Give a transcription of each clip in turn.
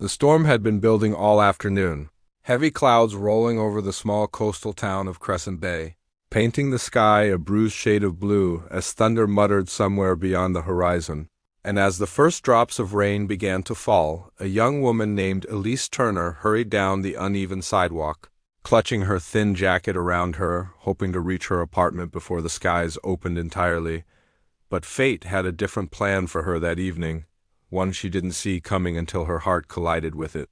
The storm had been building all afternoon, heavy clouds rolling over the small coastal town of Crescent Bay, painting the sky a bruised shade of blue as thunder muttered somewhere beyond the horizon. And as the first drops of rain began to fall, a young woman named Elise Turner hurried down the uneven sidewalk, clutching her thin jacket around her, hoping to reach her apartment before the skies opened entirely. But fate had a different plan for her that evening, one she didn't see coming until her heart collided with it.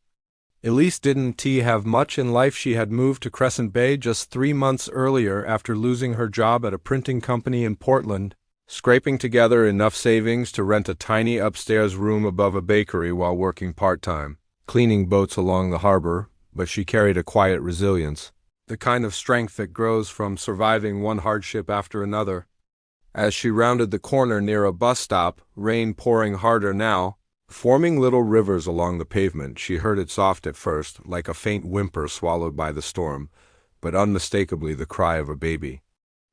Elise didn't have much in life. She had moved to Crescent Bay just 3 months earlier after losing her job at a printing company in Portland, scraping together enough savings to rent a tiny upstairs room above a bakery while working part-time, cleaning boats along the harbor. But she carried a quiet resilience, the kind of strength that grows from surviving one hardship after another. As she rounded the corner near a bus stop, rain pouring harder now, forming little rivers along the pavement, she heard it soft at first, like a faint whimper swallowed by the storm, but unmistakably the cry of a baby.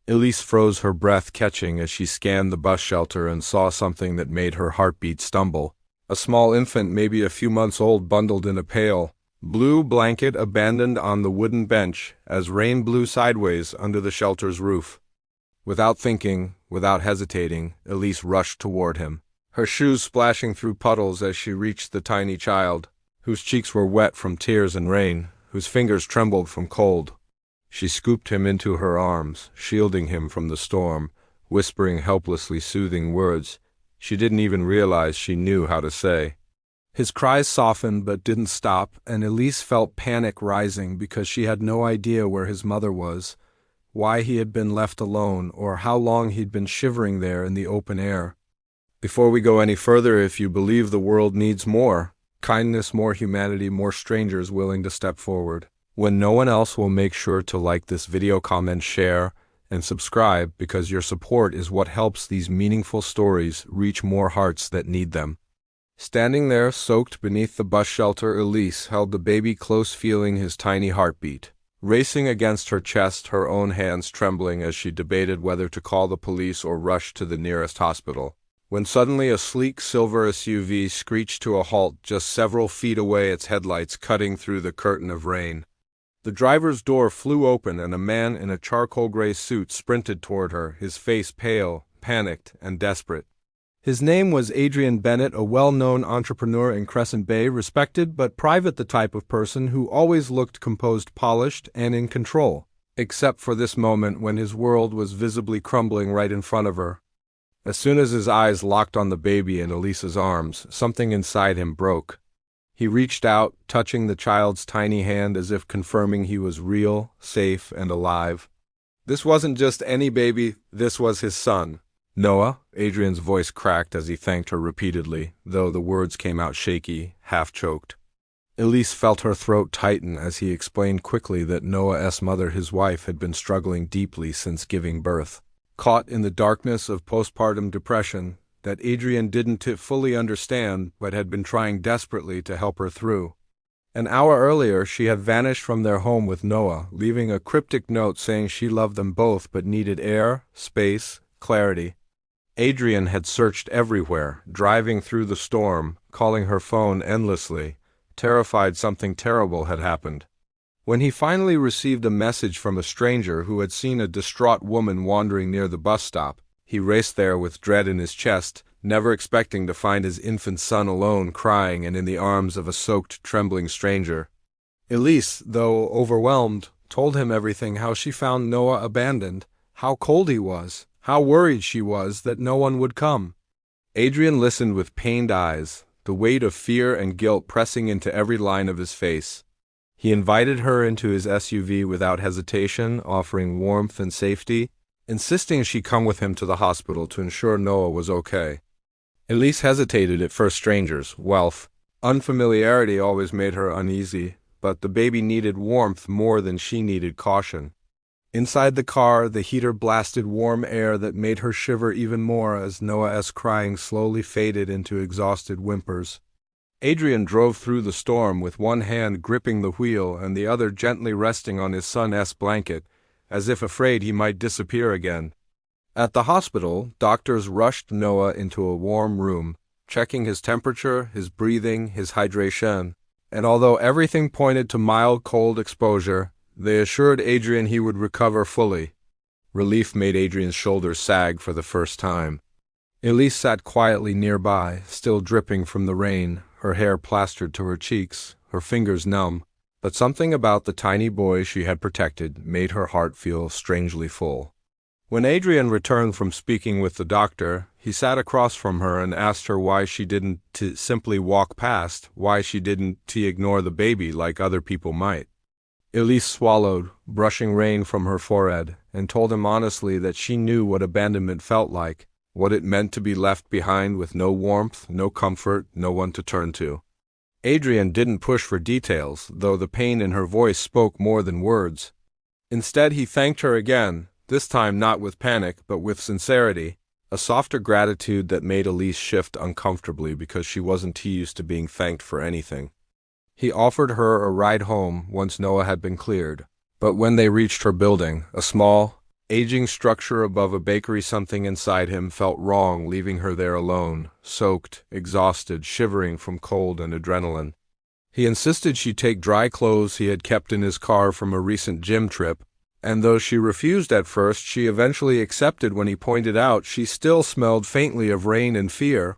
Elise froze her breath, catching as she scanned the bus shelter and saw something that made her heartbeat stumble. A small infant, maybe a few months old, bundled in a pale blue blanket abandoned on the wooden bench as rain blew sideways under the shelter's roof. Without thinking, without hesitating, Elise rushed toward him, her shoes splashing through puddles as she reached the tiny child, whose cheeks were wet from tears and rain, whose fingers trembled from cold. She scooped him into her arms, shielding him from the storm, whispering helplessly soothing words she didn't even realize she knew how to say. His cries softened but didn't stop, and Elise felt panic rising because she had no idea where his mother was, why he had been left alone, or how long he'd been shivering there in the open air. Before we go any further, if you believe the world needs more kindness, more humanity, more strangers willing to step forward, when no one else will, make sure to like this video, comment, share, and subscribe, because your support is what helps these meaningful stories reach more hearts that need them. Standing there, soaked beneath the bus shelter, Elise held the baby close, feeling his tiny heartbeat racing against her chest, her own hands trembling as she debated whether to call the police or rush to the nearest hospital. When suddenly a sleek silver SUV screeched to a halt just several feet away, its headlights cutting through the curtain of rain. The driver's door flew open and a man in a charcoal gray suit sprinted toward her, his face pale, panicked, and desperate. His name was Adrian Bennett, a well-known entrepreneur in Crescent Bay, respected but private, the type of person who always looked composed, polished, and in control, except for this moment when his world was visibly crumbling right in front of her. As soon as his eyes locked on the baby in Elise's arms, something inside him broke. He reached out, touching the child's tiny hand as if confirming he was real, safe, and alive. This wasn't just any baby, this was his son. "Noah," Adrian's voice cracked as he thanked her repeatedly, though the words came out shaky, half-choked. Elise felt her throat tighten as he explained quickly that Noah's mother, his wife, had been struggling deeply since giving birth, caught in the darkness of postpartum depression that Adrian didn't fully understand but had been trying desperately to help her through. An hour earlier, she had vanished from their home with Noah, leaving a cryptic note saying she loved them both but needed air, space, clarity. Adrian had searched everywhere, driving through the storm, calling her phone endlessly, terrified something terrible had happened. When he finally received a message from a stranger who had seen a distraught woman wandering near the bus stop, he raced there with dread in his chest, never expecting to find his infant son alone, crying and in the arms of a soaked, trembling stranger. Elise, though overwhelmed, told him everything: how she found Noah abandoned, how cold he was, how worried she was that no one would come. Adrian listened with pained eyes, the weight of fear and guilt pressing into every line of his face. He invited her into his SUV without hesitation, offering warmth and safety, insisting she come with him to the hospital to ensure Noah was okay. Elise hesitated at first. Strangers, wealth, unfamiliarity always made her uneasy, but the baby needed warmth more than she needed caution. Inside the car, the heater blasted warm air that made her shiver even more as Noah's crying slowly faded into exhausted whimpers. Adrian drove through the storm with one hand gripping the wheel and the other gently resting on his son's blanket, as if afraid he might disappear again. At the hospital, doctors rushed Noah into a warm room, checking his temperature, his breathing, his hydration. and although everything pointed to mild cold exposure, they assured Adrian he would recover fully. Relief made Adrian's shoulders sag for the first time. Elise sat quietly nearby, still dripping from the rain, her hair plastered to her cheeks, her fingers numb, but something about the tiny boy she had protected made her heart feel strangely full. When Adrian returned from speaking with the doctor, he sat across from her and asked her why she didn't simply walk past, why she didn't ignore the baby like other people might. Elise swallowed, brushing rain from her forehead, and told him honestly that she knew what abandonment felt like, what it meant to be left behind with no warmth, no comfort, no one to turn to. Adrian didn't push for details, though the pain in her voice spoke more than words. Instead, he thanked her again, this time not with panic, but with sincerity, a softer gratitude that made Elise shift uncomfortably because she wasn't too used to being thanked for anything. He offered her a ride home once Noah had been cleared, but when they reached her building, a small, aging structure above a bakery, something inside him felt wrong, leaving her there alone, soaked, exhausted, shivering from cold and adrenaline. He insisted she take dry clothes he had kept in his car from a recent gym trip, and though she refused at first, she eventually accepted when he pointed out she still smelled faintly of rain and fear.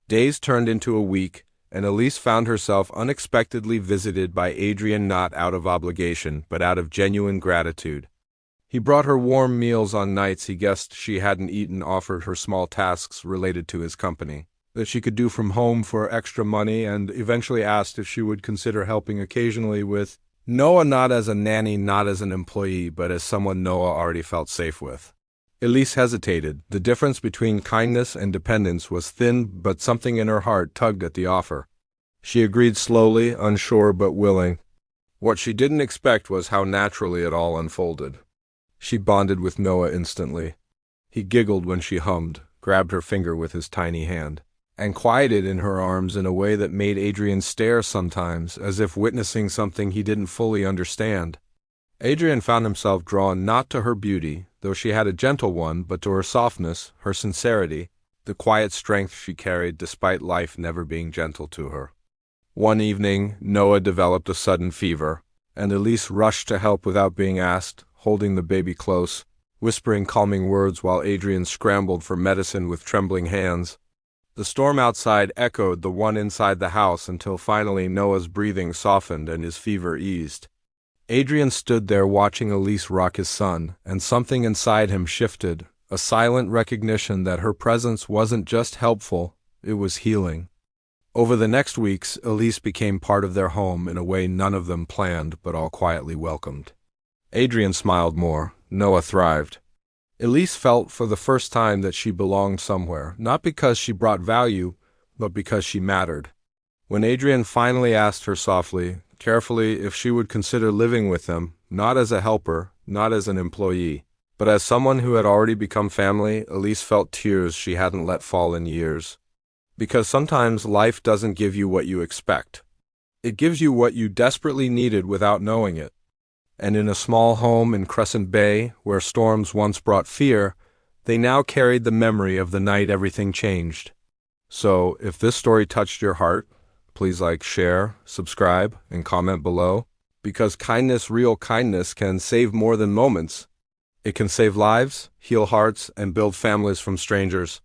Days turned into a week, and Elise found herself unexpectedly visited by Adrian, not out of obligation, but out of genuine gratitude. He brought her warm meals on nights he guessed she hadn't eaten, offered her small tasks related to his company that she could do from home for extra money, and eventually asked if she would consider helping occasionally with Noah, not as a nanny, not as an employee, but as someone Noah already felt safe with. Elise hesitated. The difference between kindness and dependence was thin, but something in her heart tugged at the offer. She agreed slowly, unsure but willing. What she didn't expect was how naturally it all unfolded. She bonded with Noah instantly. He giggled when she hummed, grabbed her finger with his tiny hand, and quieted in her arms in a way that made Adrian stare sometimes, as if witnessing something he didn't fully understand. Adrian found himself drawn not to her beauty, though she had a gentle one, but to her softness, her sincerity, the quiet strength she carried despite life never being gentle to her. One evening, Noah developed a sudden fever, and Elise rushed to help without being asked, holding the baby close, whispering calming words while Adrian scrambled for medicine with trembling hands. The storm outside echoed the one inside the house until finally Noah's breathing softened and his fever eased. Adrian stood there watching Elise rock his son, and something inside him shifted, a silent recognition that her presence wasn't just helpful, it was healing. Over the next weeks, Elise became part of their home in a way none of them planned but all quietly welcomed. Adrian smiled more. Noah thrived. Elise felt for the first time that she belonged somewhere, not because she brought value, but because she mattered. When Adrian finally asked her softly, carefully, if she would consider living with them, not as a helper, not as an employee, but as someone who had already become family, Elise felt tears she hadn't let fall in years. Because sometimes life doesn't give you what you expect. It gives you what you desperately needed without knowing it. And in a small home in Crescent Bay, where storms once brought fear, they now carried the memory of the night everything changed. So, if this story touched your heart, please like, share, subscribe, and comment below, because kindness, real kindness, can save more than moments. It can save lives, heal hearts, and build families from strangers.